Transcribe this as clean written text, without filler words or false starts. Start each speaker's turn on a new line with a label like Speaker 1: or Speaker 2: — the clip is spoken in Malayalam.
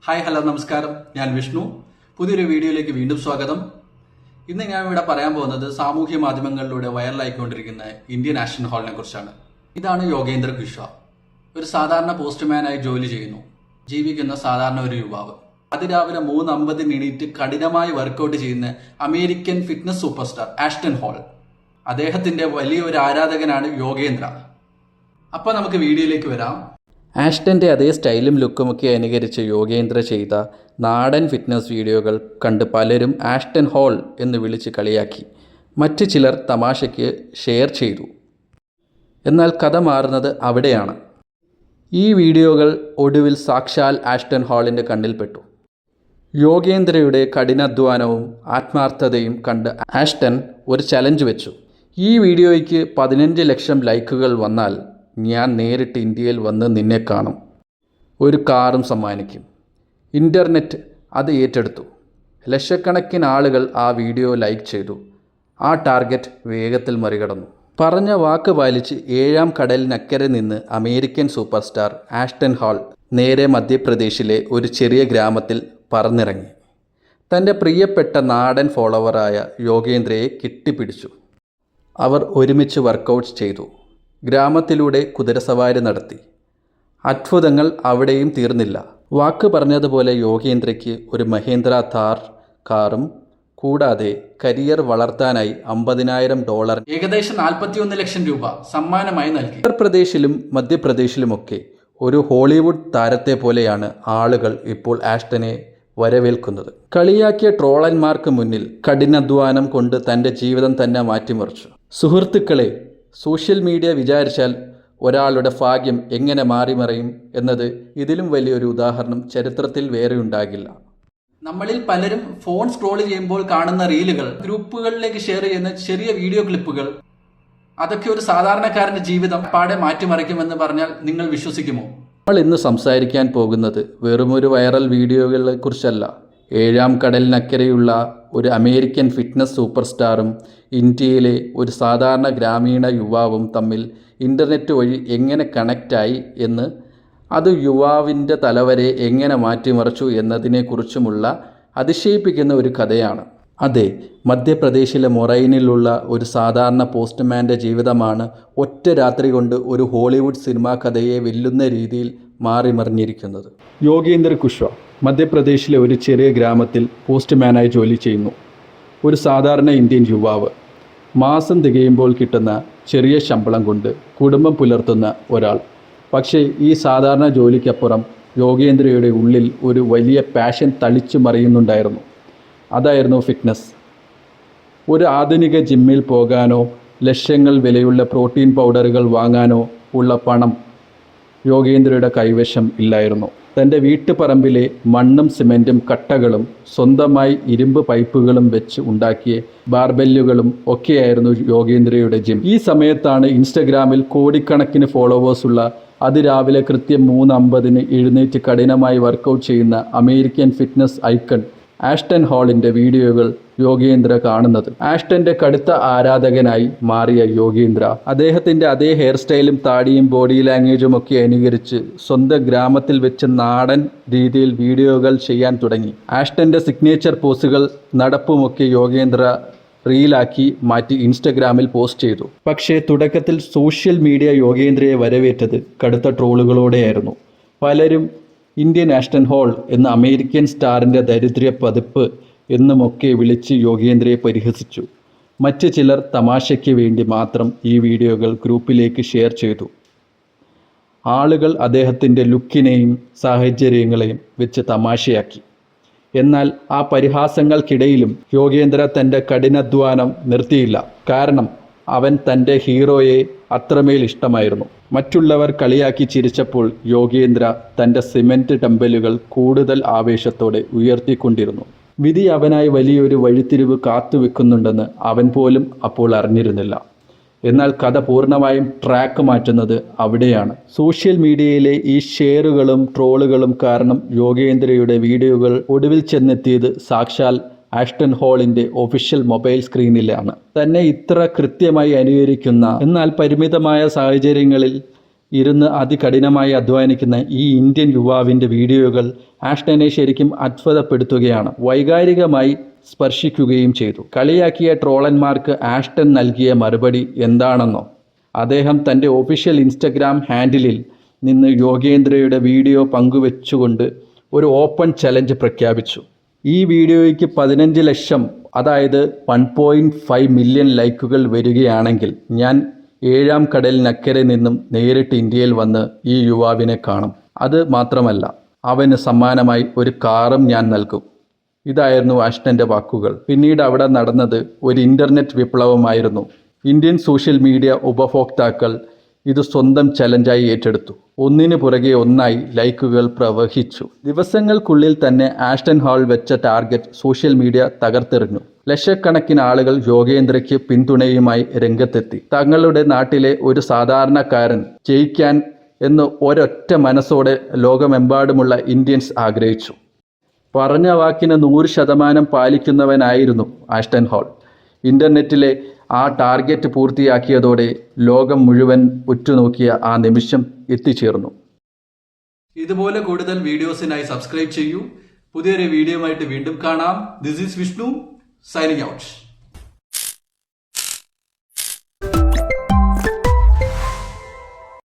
Speaker 1: ഹായ് ഹലോ നമസ്കാരം, ഞാൻ വിഷ്ണു. പുതിയൊരു വീഡിയോയിലേക്ക് വീണ്ടും സ്വാഗതം. ഇന്ന് ഞാൻ ഇവിടെ പറയാൻ പോകുന്നത് സാമൂഹ്യ മാധ്യമങ്ങളിലൂടെ വൈറലായിക്കൊണ്ടിരിക്കുന്ന ഇന്ത്യൻ നാഷണൽ ഹാളിനെ കുറിച്ചാണ്. ഇതാണ് യോഗേന്ദ്ര കുശ്വ. ഒരു സാധാരണ പോസ്റ്റ്മാനായി ജോലി ചെയ്യുന്നു. ജീവിക്കുന്ന സാധാരണ ഒരു യുവാവ്. അതിരാവിലെ 3:50 എണീറ്റ് കഠിനമായി വർക്കൗട്ട് ചെയ്യുന്ന American fitness superstar Ashton Hall. അദ്ദേഹത്തിന്റെ വലിയൊരു ആരാധകനാണ് യോഗേന്ദ്ര. അപ്പൊ നമുക്ക് വീഡിയോയിലേക്ക് വരാം. ആഷ്ടന്റെ അതേ സ്റ്റൈലും ലുക്കുമൊക്കെ അനുകരിച്ച് യോഗേന്ദ്ര ചെയ്ത നാടൻ ഫിറ്റ്നസ് വീഡിയോകൾ കണ്ട് പലരും ആഷ്ടൺ ഹോൾ എന്ന് വിളിച്ച് കളിയാക്കി. മറ്റു ചിലർ തമാശയ്ക്ക് ഷെയർ ചെയ്തു. എന്നാൽ കഥ മാറുന്നത് അവിടെയാണ്. ഈ വീഡിയോകൾ ഒടുവിൽ സാക്ഷാൽ ആഷ്ടൺ ഹോളിൻ്റെ കണ്ണിൽപ്പെട്ടു. യോഗേന്ദ്രയുടെ കഠിനാധ്വാനവും ആത്മാർത്ഥതയും കണ്ട് ആഷ്ടൺ ഒരു ചലഞ്ച് വെച്ചു. ഈ വീഡിയോയ്ക്ക് 15 ലക്ഷം ലൈക്കുകൾ വന്നാൽ ഞാൻ നേരിട്ട് ഇന്ത്യയിൽ വന്ന് നിന്നെ കാണും, ഒരു കാറും സമ്മാനിക്കും. ഇൻ്റർനെറ്റ് അത് ഏറ്റെടുത്തു. ലക്ഷക്കണക്കിന് ആളുകൾ ആ വീഡിയോ ലൈക്ക് ചെയ്തു. ആ ടാർഗറ്റ് വേഗത്തിൽ മറികടന്നു. പറഞ്ഞ വാക്ക് പാലിച്ച് 7-ാം കടലിനക്കരെ നിന്ന് American superstar Ashton Hall നേരെ മധ്യപ്രദേശിലെ ഒരു ചെറിയ ഗ്രാമത്തിൽ പറന്നിറങ്ങി. തൻ്റെ പ്രിയപ്പെട്ട നാടൻ ഫോളോവറായ യോഗേന്ദ്രയെ കെട്ടിപ്പിടിച്ചു. അവർ ഒരുമിച്ച് വർക്കൗട്ട്സ് ചെയ്തു. ഗ്രാമത്തിലൂടെ കുതിരസവാരി നടത്തി. അത്ഭുതങ്ങൾ അവിടെയും തീർന്നില്ല. വാക്ക് പറഞ്ഞതുപോലെ യോഗേന്ദ്രയ്ക്ക് ഒരു മഹേന്ദ്ര താർ കാറും കൂടാതെ കരിയർ വളർത്താനായി $50,000 ഏകദേശം 41 ലക്ഷം രൂപ സമ്മാനമായി നൽകി. ഉത്തർപ്രദേശിലും മധ്യപ്രദേശിലുമൊക്കെ ഒരു ഹോളിവുഡ് താരത്തെ പോലെയാണ് ആളുകൾ ഇപ്പോൾ ആഷ്ടനെ വരവേൽക്കുന്നത്. കളിയാക്കിയ ട്രോളന്മാർക്ക് മുന്നിൽ കഠിനാധ്വാനം കൊണ്ട് തൻ്റെ ജീവിതം തന്നെ മാറ്റിമറിച്ചു. സുഹൃത്തുക്കളെ, സോഷ്യൽ മീഡിയ വിചാരിച്ചാൽ ഒരാളുടെ ഭാഗ്യം എങ്ങനെ മാറിമറിയും എന്നത് ഇതിലും വലിയൊരു ഉദാഹരണം ചരിത്രത്തിൽ വേറെ ഉണ്ടാകില്ല. നമ്മളിൽ പലരും ഫോൺ സ്ക്രോൾ ചെയ്യുമ്പോൾ കാണുന്ന റീലുകൾ, ഗ്രൂപ്പുകളിലേക്ക് ഷെയർ ചെയ്യുന്ന ചെറിയ വീഡിയോ ക്ലിപ്പുകൾ, അതൊക്കെ ഒരു സാധാരണക്കാരൻ്റെ ജീവിതം പാടെ മാറ്റിമറിക്കുമെന്ന് പറഞ്ഞാൽ നിങ്ങൾ വിശ്വസിക്കുമോ? നമ്മൾ ഇന്ന് സംസാരിക്കാൻ പോകുന്നത് വെറുമൊരു വൈറൽ വീഡിയോകളെ കുറിച്ചല്ല. 7-ാം കടലിനക്കരെയുള്ള ഒരു അമേരിക്കൻ ഫിറ്റ്നസ് സൂപ്പർ സ്റ്റാറും ഇന്ത്യയിലെ ഒരു സാധാരണ ഗ്രാമീണ യുവാവും തമ്മിൽ ഇൻ്റർനെറ്റ് വഴി എങ്ങനെ കണക്റ്റായി എന്ന്, അത് യുവാവിൻ്റെ തലവരെ എങ്ങനെ മാറ്റിമറിച്ചു എന്നതിനെക്കുറിച്ചുമുള്ള അതിശയിപ്പിക്കുന്ന ഒരു കഥയാണ്. അതെ, മധ്യപ്രദേശിലെ മൊറൈനിലുള്ള ഒരു സാധാരണ പോസ്റ്റ്മാൻ്റെ ജീവിതമാണ് ഒറ്റ രാത്രി കൊണ്ട് ഒരു ഹോളിവുഡ് സിനിമാ കഥയെ വെല്ലുന്ന രീതിയിൽ മാറിമറിഞ്ഞിരിക്കുന്നത്. യോഗേന്ദ്ര കുശ്വ മധ്യപ്രദേശിലെ ഒരു ചെറിയ ഗ്രാമത്തിൽ പോസ്റ്റ്മാനായി ജോലി ചെയ്യുന്നു. ഒരു സാധാരണ ഇന്ത്യൻ യുവാവ്. മാസം തികയുമ്പോൾ കിട്ടുന്ന ചെറിയ ശമ്പളം കൊണ്ട് കുടുംബം പുലർത്തുന്ന ഒരാൾ. പക്ഷേ ഈ സാധാരണ ജോലിക്കപ്പുറം യോഗേന്ദ്രയുടെ ഉള്ളിൽ ഒരു വലിയ പാഷൻ തളിച്ചു മറിയുന്നുണ്ടായിരുന്നു. അതായിരുന്നു ഫിറ്റ്നസ്. ഒരു ആധുനിക ജിമ്മിൽ പോകാനോ ലക്ഷങ്ങൾ വിലയുള്ള പ്രോട്ടീൻ പൗഡറുകൾ വാങ്ങാനോ ഉള്ള പണം യോഗേന്ദ്രയുടെ കൈവശം ഇല്ലായിരുന്നു. തൻ്റെ വീട്ടുപറമ്പിലെ മണ്ണും സിമെൻറ്റും കട്ടകളും സ്വന്തമായി ഇരുമ്പ് പൈപ്പുകളും വെച്ച് ഉണ്ടാക്കിയ ബാർബെല്ലുകളും ഒക്കെയായിരുന്നു യോഗേന്ദ്രയുടെ ജിം. ഈ സമയത്താണ് ഇൻസ്റ്റഗ്രാമിൽ കോടിക്കണക്കിന് ഫോളോവേഴ്സുള്ള അതിരാവിലെ കൃത്യം 3:50 എഴുന്നേറ്റ് കഠിനമായി വർക്കൗട്ട് ചെയ്യുന്ന അമേരിക്കൻ ഫിറ്റ്നസ് ഐക്കൺ ആഷ്ടൺ ഹോളിൻ്റെ വീഡിയോകൾ യോഗേന്ദ്ര കാണുന്നത്. ആഷ്ടൻ്റെ കടുത്ത ആരാധകനായി മാറിയ യോഗേന്ദ്ര അദ്ദേഹത്തിൻ്റെ അതേ ഹെയർ സ്റ്റൈലും താടിയും ബോഡി ലാംഗ്വേജും ഒക്കെ അനുകരിച്ച് സ്വന്തം ഗ്രാമത്തിൽ വെച്ച് നാടൻ രീതിയിൽ വീഡിയോകൾ ചെയ്യാൻ തുടങ്ങി. ആഷ്ടൻ്റെ സിഗ്നേച്ചർ പോസുകൾ, നടപ്പുമൊക്കെ യോഗേന്ദ്ര റീലാക്കി മാറ്റി ഇൻസ്റ്റഗ്രാമിൽ പോസ്റ്റ് ചെയ്തു. പക്ഷേ തുടക്കത്തിൽ സോഷ്യൽ മീഡിയ യോഗേന്ദ്രയെ വരവേറ്റത് കടുത്ത ട്രോളുകളോടെയായിരുന്നു. പലരും ഇന്ത്യൻ ആഷ്ടൺ ഹോൾ എന്ന അമേരിക്കൻ സ്റ്റാറിൻ്റെ ദരിദ്ര പതിപ്പ് എന്നുമൊക്കെ വിളിച്ച് യോഗേന്ദ്രയെ പരിഹസിച്ചു. മറ്റ് ചിലർ തമാശയ്ക്ക് വേണ്ടി മാത്രം ഈ വീഡിയോകൾ ഗ്രൂപ്പിലേക്ക് ഷെയർ ചെയ്തു. ആളുകൾ അദ്ദേഹത്തിൻ്റെ ലുക്കിനെയും സാഹചര്യങ്ങളെയും വെച്ച് തമാശയാക്കി. എന്നാൽ ആ പരിഹാസങ്ങൾക്കിടയിലും യോഗേന്ദ്ര തൻ്റെ കഠിനാധ്വാനം നിർത്തിയില്ല. കാരണം അവൻ തൻ്റെ ഹീറോയെ അത്രമേൽ ഇഷ്ടമായിരുന്നു. മറ്റുള്ളവർ കളിയാക്കി ചിരിച്ചപ്പോൾ യോഗേന്ദ്ര തൻ്റെ സിമൻറ്റ് ഡംബലുകൾ കൂടുതൽ ആവേശത്തോടെ ഉയർത്തിക്കൊണ്ടിരുന്നു. വിധി അവനായി വലിയൊരു വഴിത്തിരിവ് കാത്തുവെക്കുന്നുണ്ടെന്ന് അവൻ പോലും അപ്പോൾ അറിഞ്ഞിരുന്നില്ല. എന്നാൽ കഥ പൂർണ്ണമായും ട്രാക്ക് മാറ്റുന്നത് അവിടെയാണ്. സോഷ്യൽ മീഡിയയിലെ ഈ ഷെയറുകളും ട്രോളുകളും കാരണം യോഗേന്ദ്രയുടെ വീഡിയോകൾ ഒടുവിൽ ചെന്നെത്തിയത് സാക്ഷാൽ ആഷ്ടൺ ഹോളിൻ്റെ ഒഫീഷ്യൽ മൊബൈൽ സ്ക്രീനിലാണ്. തന്നെ ഇത്ര കൃത്യമായി അനുകരിക്കുന്ന, എന്നാൽ പരിമിതമായ സാഹചര്യങ്ങളിൽ ഇരുന്ന് അതികഠിനമായി അധ്വാനിക്കുന്ന ഈ ഇന്ത്യൻ യുവാവിൻ്റെ വീഡിയോകൾ ആഷ്ടനെ ശരിക്കും അത്ഭുതപ്പെടുത്തുകയാണ്. വൈകാരികമായി സ്പർശിക്കുകയും ചെയ്തു. കളിയാക്കിയ ട്രോളന്മാർക്ക് ആഷ്ടൻ നൽകിയ മറുപടി എന്താണെന്നോ? അദ്ദേഹം തൻ്റെ ഒഫീഷ്യൽ ഇൻസ്റ്റഗ്രാം ഹാൻഡിലിൽ നിന്ന് യോഗേന്ദ്രയുടെ വീഡിയോ പങ്കുവെച്ചുകൊണ്ട് ഒരു ഓപ്പൺ ചലഞ്ച് പ്രഖ്യാപിച്ചു. ഈ വീഡിയോയ്ക്ക് 15 ലക്ഷം, അതായത് 1.5 മില്യൺ ലൈക്കുകൾ വരികയാണെങ്കിൽ ഞാൻ 7-ാം കടലിനക്കരെ നിന്നും നേരിട്ട് ഇന്ത്യയിൽ വന്ന് ഈ യുവാവിനെ കാണും. അത് മാത്രമല്ല, അവന് സമ്മാനമായി ഒരു കാറും ഞാൻ നൽകും. ഇതായിരുന്നു ആഷ്ടൻ്റെ വാക്കുകൾ. പിന്നീട് അവിടെ നടന്നത് ഒരു ഇൻ്റർനെറ്റ് വിപ്ലവമായിരുന്നു. ഇന്ത്യൻ സോഷ്യൽ മീഡിയ ഉപഭോക്താക്കൾ ഇത് സ്വന്തം ചലഞ്ചായി ഏറ്റെടുത്തു. ഒന്നിനു പുറകെ ഒന്നായി ലൈക്കുകൾ പ്രവഹിച്ചു. ദിവസങ്ങൾക്കുള്ളിൽ തന്നെ ആഷ്ടൻ ഹാൾ വെച്ച ടാർഗറ്റ് സോഷ്യൽ മീഡിയ തകർത്തെറിഞ്ഞു. ലക്ഷക്കണക്കിന് ആളുകൾ യോഗേന്ദ്രയ്ക്ക് പിന്തുണയുമായി രംഗത്തെത്തി. തങ്ങളുടെ നാട്ടിലെ ഒരു സാധാരണക്കാരൻ ജയിക്കാൻ എന്ന് ഒരൊറ്റ മനസ്സോടെ ലോകമെമ്പാടുമുള്ള ഇന്ത്യൻസ് ആഗ്രഹിച്ചു. പറഞ്ഞ വാക്കിന് 100% പാലിക്കുന്നവനായിരുന്നു ആഷ്ടൻ ഹാൾ. ഇൻ്റർനെറ്റിലെ ആ ടാർഗറ്റ് പൂർത്തിയാക്കിയതോടെ ലോകം മുഴുവൻ ഉറ്റുനോക്കിയ ആ നിമിഷം എത്തിച്ചേർന്നു. ഇതുപോലെ കൂടുതൽ വീഡിയോസിനായി സബ്സ്ക്രൈബ് ചെയ്യൂ. പുതിയൊരു വീഡിയോയുമായിട്ട് വീണ്ടും കാണാം. This is Vishnu signing out.